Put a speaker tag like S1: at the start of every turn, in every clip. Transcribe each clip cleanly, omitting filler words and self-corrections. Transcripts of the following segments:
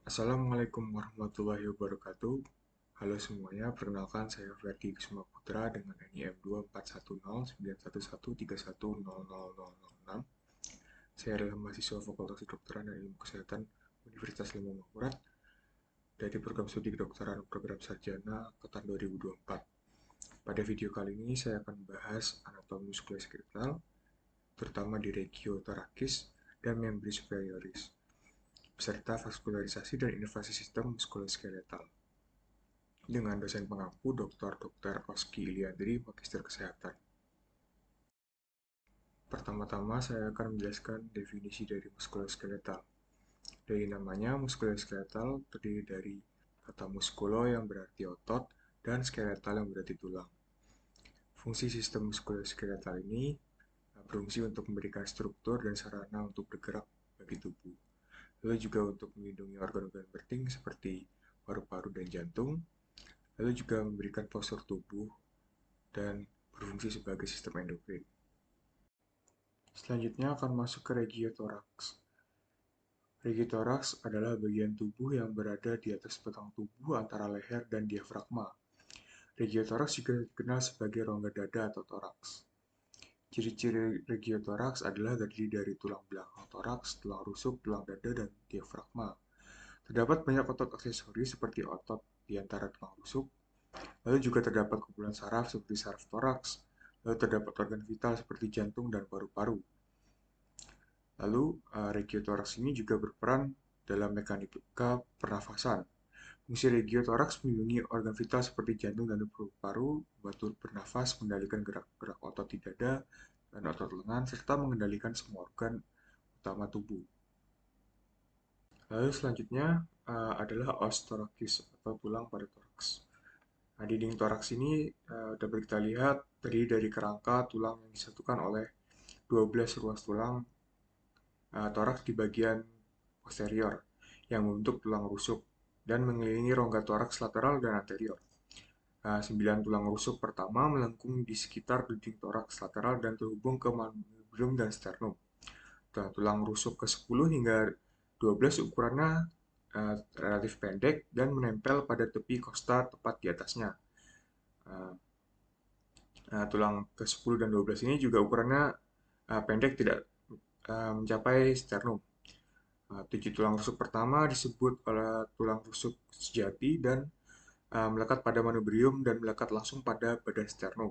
S1: Assalamualaikum warahmatullahi wabarakatuh. Halo semuanya, perkenalkan saya Ferdi Kusuma Putra dengan NIM 2410941131310006. Saya adalah mahasiswa Fakultas Kedokteran dan Ilmu Kesehatan Universitas Lima Mahurat dari program studi kedokteran program sarjana angkatan 2024. Pada video kali ini saya akan membahas anatomi muskuloskeletal, terutama di regio thoracis dan membri superioris, beserta vaskularisasi dan inovasi sistem muskuloskeletal dengan dosen pengampu Dr. Oski Iliadri, Magister Kesehatan. Pertama-tama saya akan menjelaskan definisi dari muskuloskeletal. Dari namanya, muskuloskeletal terdiri dari kata muskulo yang berarti otot dan skeletal yang berarti tulang. Fungsi sistem muskuloskeletal ini berfungsi untuk memberikan struktur dan sarana untuk bergerak bagi tubuh. Lalu juga untuk melindungi organ-organ penting seperti paru-paru dan jantung, lalu juga memberikan postur tubuh dan berfungsi sebagai sistem endokrin. Selanjutnya akan masuk ke regiotoraks. Regiotoraks adalah bagian tubuh yang berada di atas batang tubuh antara leher dan diafragma. Regiotoraks juga dikenal sebagai rongga dada atau toraks. Ciri-ciri regiotoraks adalah terdiri dari tulang belakang toraks, tulang rusuk, tulang dada, dan diafragma. Terdapat banyak otot aksesori seperti otot di antara tulang rusuk, lalu juga terdapat kumpulan saraf seperti saraf toraks, lalu terdapat organ vital seperti jantung dan paru-paru. Lalu, regiotoraks ini juga berperan dalam mekanika pernafasan. Fungsi regiotoraks melindungi organ vital seperti jantung dan paru-paru, membantu bernafas, mengendalikan gerak-gerak otot di dada dan otot lengan, serta mengendalikan semua organ utama tubuh. Lalu selanjutnya adalah os thoracis atau tulang pada toraks. Nah, dinding toraks ini dapat kita lihat terdiri dari kerangka tulang yang disatukan oleh 12 ruas tulang toraks di bagian posterior yang membentuk tulang rusuk dan mengelilingi rongga toraks lateral dan anterior. 9 tulang rusuk pertama melengkung di sekitar dinding toraks lateral dan terhubung ke manubrium dan sternum. Tulang rusuk ke-10 hingga 12 ukurannya relatif pendek dan menempel pada tepi kosta tepat di atasnya. Tulang ke-10 dan 12 ini juga ukurannya pendek, tidak mencapai sternum. 7 tulang rusuk pertama disebut oleh tulang rusuk sejati dan melekat pada manubrium dan melekat langsung pada badan sternum.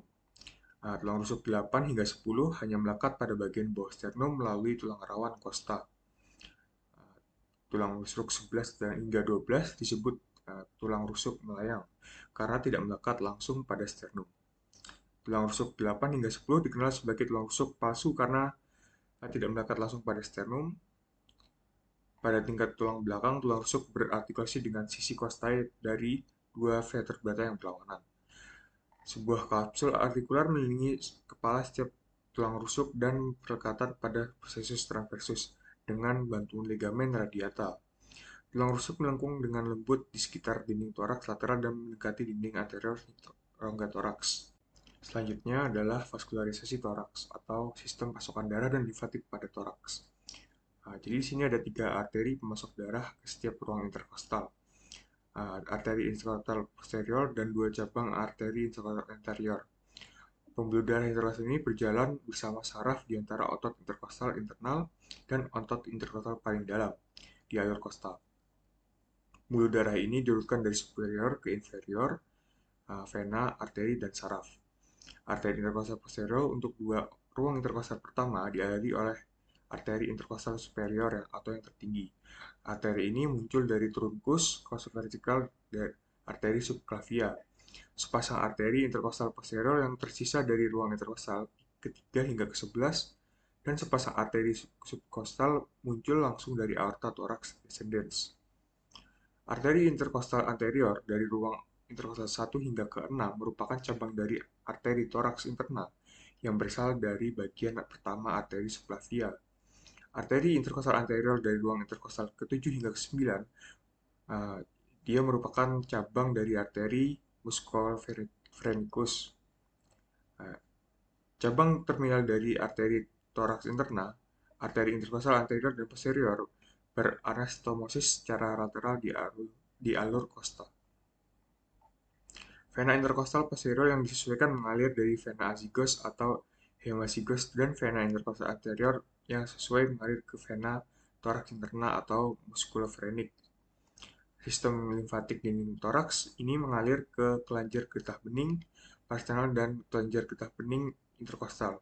S1: Tulang rusuk 8 hingga 10 hanya melekat pada bagian bawah sternum melalui tulang rawan kosta. Tulang rusuk 11 dan hingga 12 disebut tulang rusuk melayang karena tidak melekat langsung pada sternum. Tulang rusuk 8 hingga 10 dikenal sebagai tulang rusuk palsu karena tidak melekat langsung pada sternum. Pada tingkat tulang belakang, tulang rusuk berartikulasi dengan sisi kostai dari dua vertebrata yang berlawanan. Sebuah kapsul artikular melindungi kepala setiap tulang rusuk dan perlekatan pada processus transversus dengan bantuan ligamen radiata. Tulang rusuk melengkung dengan lembut di sekitar dinding toraks lateral dan mendekati dinding anterior rongga toraks. Selanjutnya adalah vaskularisasi toraks atau sistem pasokan darah dan limfatik pada toraks. Jadi di sini ada 3 arteri pemasok darah ke setiap ruang interkostal. Arteri interkostal posterior dan 2 cabang arteri interkostal anterior. Pembuluh darah interkostal ini berjalan bersama saraf di antara otot interkostal internal dan otot interkostal paling dalam di alur kostal. Pembuluh darah ini diurutkan dari superior ke inferior, vena, arteri, dan saraf. Arteri interkostal posterior untuk 2 ruang interkostal pertama dialiri oleh arteri interkostal superior atau yang tertinggi. Arteri ini muncul dari truncus vertikal dari arteri subclavia. Sepasang arteri interkostal posterior yang tersisa dari ruang interkostal ketiga hingga ke-11 dan sepasang arteri subkostal muncul langsung dari aorta thorax descendens. Arteri interkostal anterior dari ruang interkostal 1 hingga ke-6 merupakan cabang dari arteri toraks internal yang berasal dari bagian pertama arteri subclavia. Arteri interkostal anterior dari ruang interkostal ke-7 hingga ke-9 dia merupakan cabang dari arteri musculopharyngeus. Cabang terminal dari arteri toraks internal, arteri interkostal anterior dan posterior beranastomosis secara lateral di alur kostal. Vena interkostal posterior yang disesuaikan mengalir dari vena azygos atau hemazygos dan vena interkostal anterior yang sesuai mengalir ke vena toraks interna atau muskulofrenik. Sistem limfatik dinding toraks ini mengalir ke kelenjar getah bening parasternal dan kelenjar getah bening interkostal.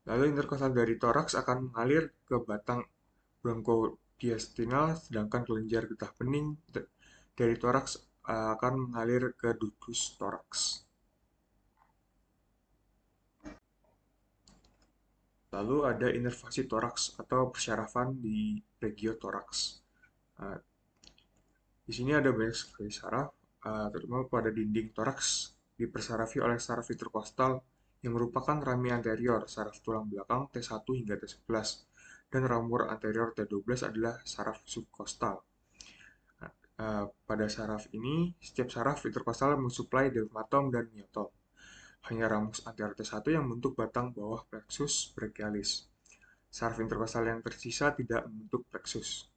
S1: Lalu interkostal dari toraks akan mengalir ke batang bronkodiastinal, sedangkan kelenjar getah bening dari toraks akan mengalir ke ductus toraks. Lalu ada inervasi toraks atau persyarafan di regiotoraks. Uh, di sini ada banyak sekali saraf, terutama pada dinding toraks dipersarafi oleh saraf interkostal yang merupakan rami anterior saraf tulang belakang T1 hingga T11 dan ramur anterior T12 adalah saraf subkostal. Pada saraf ini, setiap saraf interkostal mensuplai dermatom dan miotom. Hanya ramus anterior T1 yang membentuk batang bawah plexus brachialis. Saraf interkostal yang tersisa tidak membentuk plexus.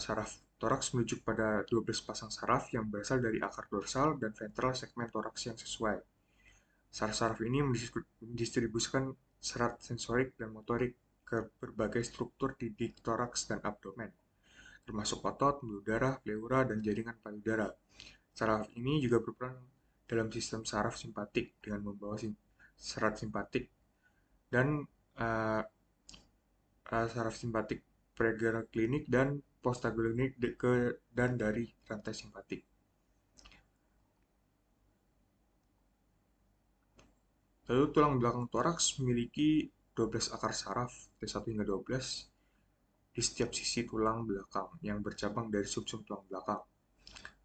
S1: Saraf toraks merujuk pada 12 pasang saraf yang berasal dari akar dorsal dan ventral segmen toraks yang sesuai. Saraf-saraf ini mendistribusikan serat sensorik dan motorik ke berbagai struktur di toraks dan abdomen, termasuk otot, pembuluh darah, pleura, dan jaringan payudara. Saraf ini juga berperan dalam sistem saraf simpatik dengan membawa serat simpatik dan uh, saraf simpatik pregaklinik dan postagaklinik dan dari rantai simpatik. Lalu tulang belakang toraks memiliki 12 akar saraf T1 hingga 12 di setiap sisi tulang belakang yang bercabang dari sumsum tulang belakang.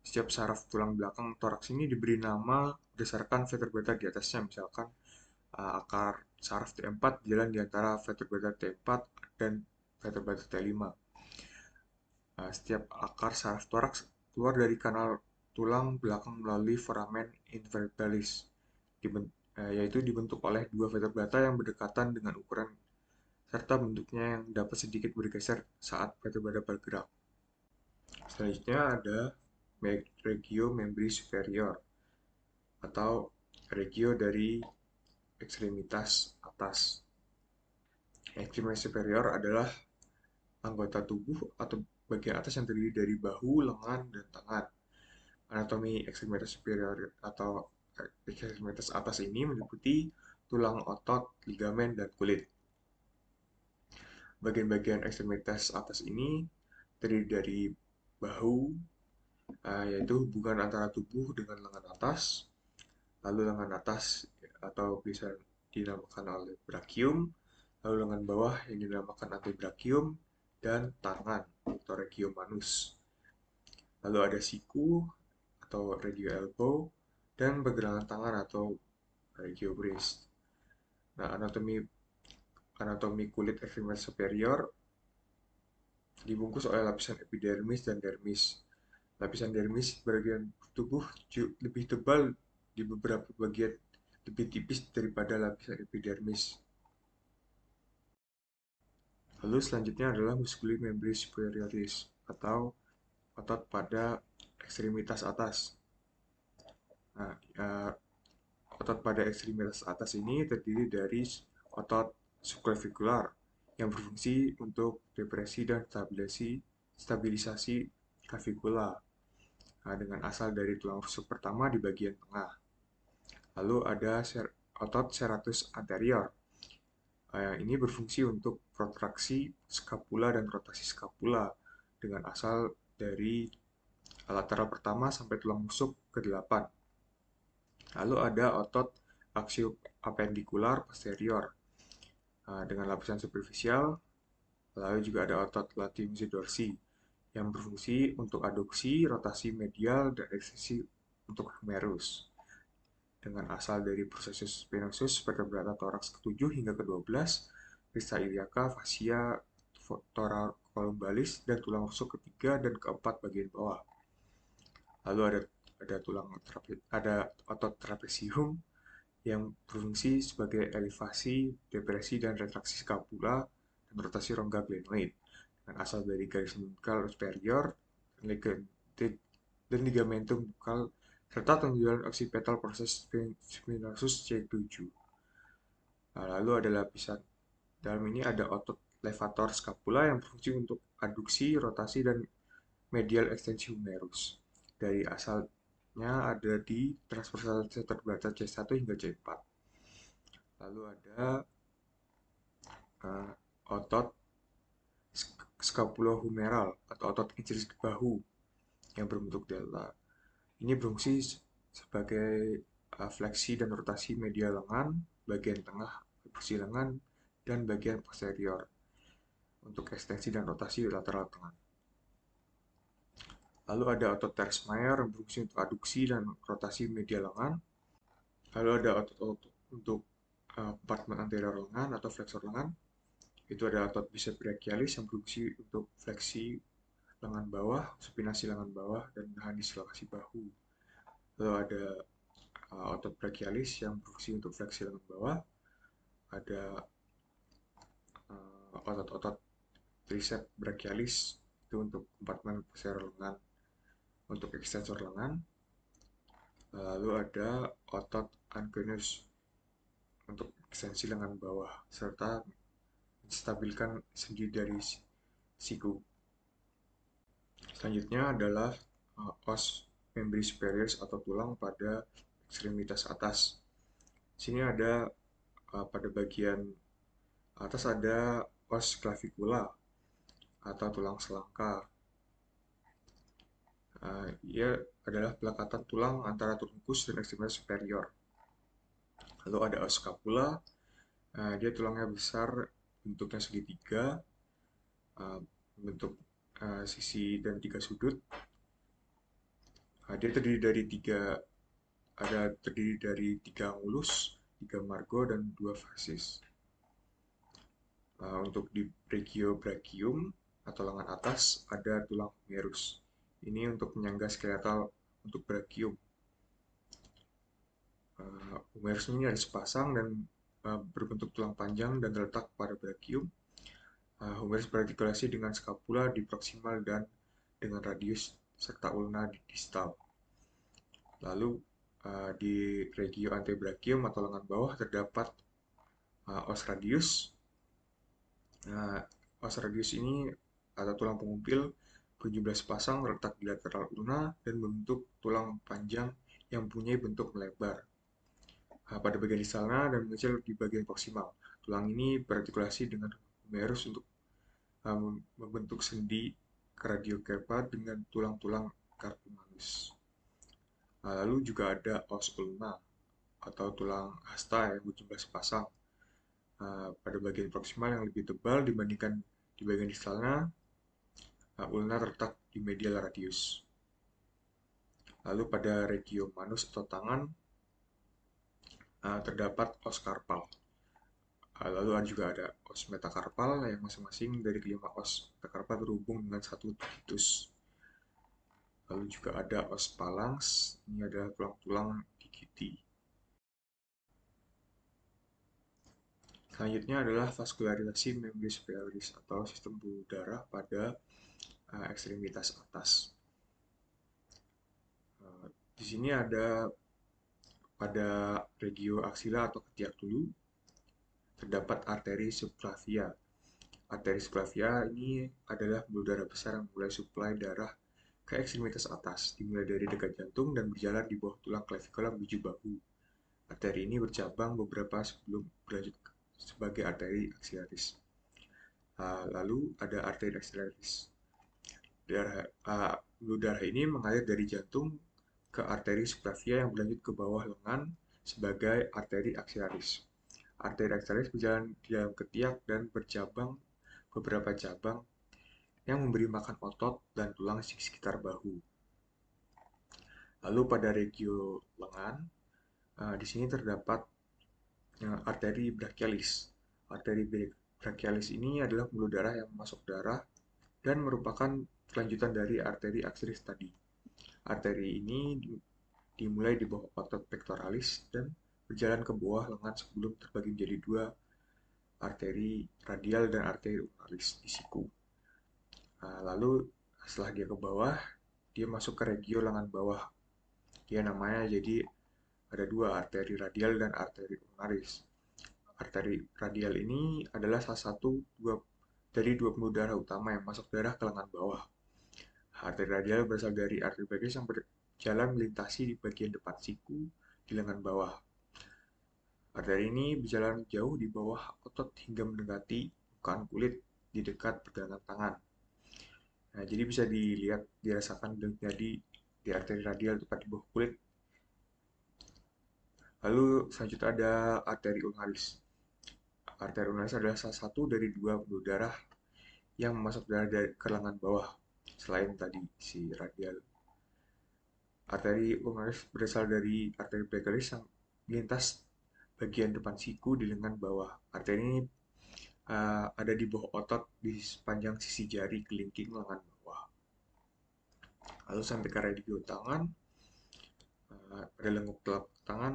S1: Setiap saraf tulang belakang toraks ini diberi nama berdasarkan vertebrata di atasnya, misalkan akar saraf T4 jalan di antara vertebrata T4 dan vertebrata T5. Setiap akar saraf toraks keluar dari kanal tulang belakang melalui foramen invertebralis, yaitu dibentuk oleh dua vertebrata yang berdekatan dengan ukuran serta bentuknya yang dapat sedikit bergeser saat vertebrata bergerak. Selanjutnya ada regio membri superior atau regio dari ekstremitas atas. Ekstremitas superior adalah anggota tubuh atau bagian atas yang terdiri dari bahu, lengan, dan tangan. Anatomi ekstremitas superior atau ekstremitas atas ini meliputi tulang, otot, ligamen, dan kulit. Bagian-bagian ekstremitas atas ini terdiri dari bahu, yaitu hubungan antara tubuh dengan lengan atas, lalu lengan atas atau bisa dinamakan oleh brachium, lalu lengan bawah yang dinamakan antebrachium, dan tangan atau regio manus. Lalu ada siku atau regio elbow dan pergelangan tangan atau regio wrist. Nah, anatomi kulit ekstremitas superior dibungkus oleh lapisan epidermis dan dermis. Lapisan dermis bagian tubuh lebih tebal di beberapa bagian lebih tipis daripada lapisan epidermis. Lalu selanjutnya adalah musculi membri superioris atau otot pada ekstremitas atas. Nah, otot pada ekstremitas atas ini terdiri dari otot subclavicular yang berfungsi untuk depresi dan stabilisasi clavicula dengan asal dari tulang rusuk pertama di bagian tengah. Lalu ada otot serratus anterior. Ini berfungsi untuk protraksi skapula dan rotasi skapula dengan asal dari lateral pertama sampai tulang rusuk ke-8. Lalu ada otot aksiopendikular posterior dengan lapisan superficial. Lalu juga ada otot latissimus dorsi yang berfungsi untuk aduksi, rotasi medial, dan ekstensi untuk humerus dengan asal dari processus venosus vertebrata toraks ke-7 hingga ke-12, crista iliaca, fascia thoracolumbalis, dan tulang rusuk ketiga dan keempat bagian bawah. Lalu ada otot trapesium yang berfungsi sebagai elevasi, depresi, dan retraksi skapula dan rotasi rongga glenoid dengan asal dari garis buccal superior dan ligamentum buccal serta tonjolan occipital proses spinosus C7. Nah, lalu ada lapisan dalam ini ada otot levator scapula yang berfungsi untuk aduksi, rotasi, dan medial ekstensi humerus. Dari asalnya ada di transversal vertebra C1 hingga C4. Lalu ada otot scapulohumeral atau otot incis bahu yang berbentuk delta. Ini berfungsi sebagai fleksi dan rotasi medial lengan, bagian tengah fleksi lengan, dan bagian posterior untuk ekstensi dan rotasi lateral tangan. Lalu ada otot teres Mayer yang berfungsi untuk aduksi dan rotasi medial lengan. Lalu ada otot untuk kompartemen anterior lengan atau flexor lengan. Itu ada otot bicep brachialis yang berfungsi untuk fleksi lengan bawah, supinasi lengan bawah, dan menahan dislokasi bahu. Lalu ada otot brachialis yang berfungsi untuk fleksi lengan bawah. Ada otot-otot tricep brachialis itu untuk kompartemen posterior lengan, untuk ekstensor lengan. Lalu ada otot anconeus untuk ekstensi lengan bawah serta menstabilkan sendi dari siku. Selanjutnya adalah os membri superior atau tulang pada ekstremitas atas. Sini ada pada bagian atas ada os clavicula atau tulang selangka. Ia adalah pelekatan tulang antara trunkus dan ekstremitas superior. Lalu ada os scapula, dia tulangnya besar, bentuknya segitiga, bentuk sisi dan tiga sudut. Dia terdiri dari tiga angulus, tiga margo, dan dua fasis. Untuk di brachiobrachium atau lengan atas ada tulang humerus. Ini untuk penyangga skeletal untuk brachium. Humerus ini ada sepasang dan berbentuk tulang panjang dan terletak pada brachium. Humerus berartikulasi dengan scapula di proksimal dan dengan radius serta ulna di distal. Lalu di regio antebrachium atau lengan bawah terdapat os radius. Os radius ini atau tulang pengumpil berjumlah sepasang terletak di lateral ulna dan membentuk tulang panjang yang mempunyai bentuk melebar pada bagian distalnya dan mengecil di bagian proksimal. Tulang ini berartikulasi dengan humerus untuk membentuk sendi kradiokerpa dengan tulang-tulang carpimanus. Lalu juga ada os ulna atau tulang hasta yang berjumlah sepasang pada bagian proksimal yang lebih tebal dibandingkan di bagian distalnya. Ulna terletak di medial radius. Lalu pada regio manus atau tangan terdapat os karpal. Lalu juga ada os metakarpal yang masing-masing dari kelima os metakarpal terhubung dengan satu digitus. Lalu juga ada os phalanx, ini adalah tulang-tulang digiti. Selanjutnya adalah vaskularisasi membri superioris atau sistem pembuluh darah pada ekstremitas atas. Di sini ada pada regio aksila atau ketiak dulu terdapat arteri subclavia. Arteri subclavia ini adalah pembuluh darah besar yang mulai suplai darah ke ekstremitas atas, dimulai dari dekat jantung dan berjalan di bawah tulang clavicula menuju bahu. Arteri ini bercabang beberapa sebelum berlanjut sebagai arteri aksilaris. Lalu ada arteri aksilaris. Pembuluh darah ini mengalir dari jantung ke arteri subclavia yang berlanjut ke bawah lengan sebagai arteri aksilaris. Arteri aksilaris berjalan di dalam ketiak dan bercabang beberapa cabang yang memberi makan otot dan tulang di sekitar bahu. Lalu pada regio lengan, di sini terdapat arteri brachialis. Arteri brachialis ini adalah pembuluh darah yang masuk darah dan merupakan kelanjutan dari arteri aksilaris tadi. Arteri ini dimulai di bawah otot pectoralis dan berjalan ke bawah lengan sebelum terbagi menjadi dua arteri radial dan arteri ulnaris di siku. Lalu setelah dia ke bawah, dia masuk ke regio lengan bawah. Dia namanya jadi ada dua, arteri radial dan arteri ulnaris. Arteri radial ini adalah salah satu dari dua pembuluh darah utama yang masuk darah ke lengan bawah. Arteri radial berasal dari arteri vagus yang berjalan melintasi di bagian depan siku di lengan bawah. Arteri ini berjalan jauh di bawah otot hingga mendekati permukaan kulit di dekat pergelangan tangan. Nah, jadi bisa dilihat, dirasakan jadi di arteri radial tepat di bawah kulit. Lalu selanjutnya ada arteri ulnaris. Arteri ulnaris adalah salah satu dari dua pembuluh darah yang masuk darah dari ke lengan bawah selain tadi si radial. Arteri ulnaris berasal dari arteri brachialis yang melintas bagian depan siku di lengan bawah. Arteri ini ada di bawah otot di sepanjang sisi jari kelingking lengan bawah. Lalu sampai ke radio tangan, pada lengkung telapak tangan.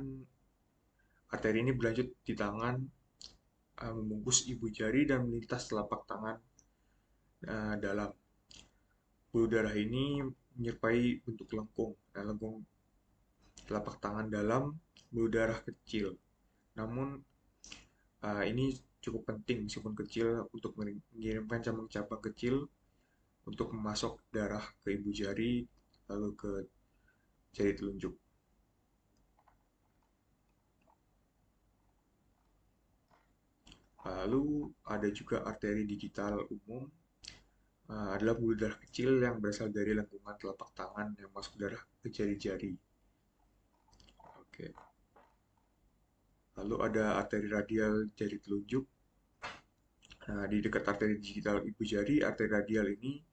S1: Arteri ini berlanjut di tangan, membungkus ibu jari dan melintas telapak tangan dalam. Pembuluh darah ini menyerupai bentuk lengkung. Nah, lengkung telapak tangan dalam pembuluh darah kecil. Namun ini cukup penting meskipun kecil untuk mengirimkan cabang-cabang kecil untuk memasok darah ke ibu jari lalu ke jari telunjuk. Lalu ada juga arteri digital umum, adalah pembuluh darah kecil yang berasal dari lengkungan telapak tangan yang masuk darah ke jari-jari. Oke. Lalu ada arteri radial jari telunjuk. Nah, di dekat arteri digital ibu jari, arteri radial ini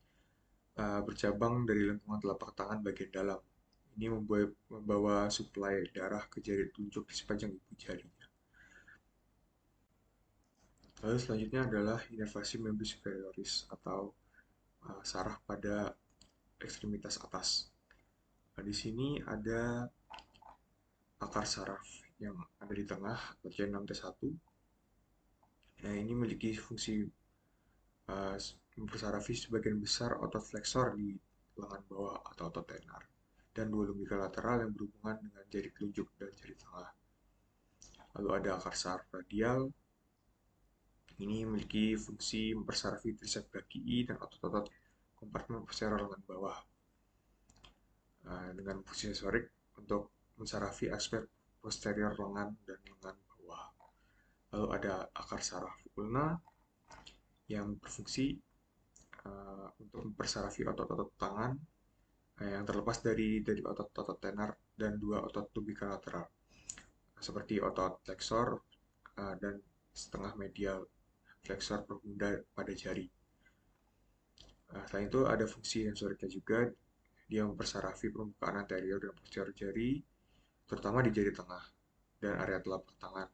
S1: bercabang dari lengkungan telapak tangan bagian dalam. Ini membawa suplai darah ke jari telunjuk di sepanjang ibu jarinya. Lalu selanjutnya adalah inervasi membris superioris atau saraf pada ekstremitas atas. Nah, di sini ada akar saraf yang ada di tengah, bagian 6T1. Nah, ini memiliki fungsi mempersarafi sebagian besar otot flexor di lengan bawah atau otot tenar dan dua lumbrica lateral yang berhubungan dengan jari telunjuk dan jari tengah. Lalu ada akar saraf radial. Ini memiliki fungsi mempersarafi trisep brachii dan otot-otot kompartemen posterior lengan bawah dengan fungsi sensorik untuk mensarafi aspek posterior lengan dan lengan bawah. Lalu ada akar saraf ulna yang berfungsi untuk mempersarafi otot-otot tangan yang terlepas dari otot-otot tenar dan dua otot lumbrica lateral seperti otot flexor dan setengah medial flexor berpunda pada jari. Selain itu ada fungsi sensoriknya juga, dia mempersarafi permukaan anterior dan posterior jari, terutama di jari tengah dan area telapak tangan.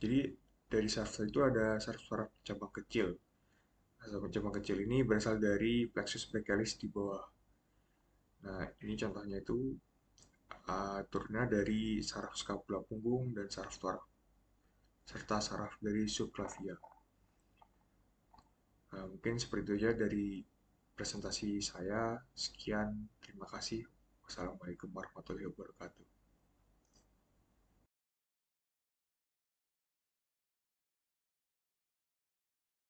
S1: Jadi dari saraf itu ada saraf-saraf cabang kecil. Saraf cabang kecil ini berasal dari plexus brachialis di bawah. Nah, ini contohnya itu turunnya dari saraf skapula punggung dan saraf thorax serta saraf dari subclavia. Mungkin seperti itu aja dari presentasi saya. Sekian, terima kasih. Wassalamualaikum warahmatullahi wabarakatuh.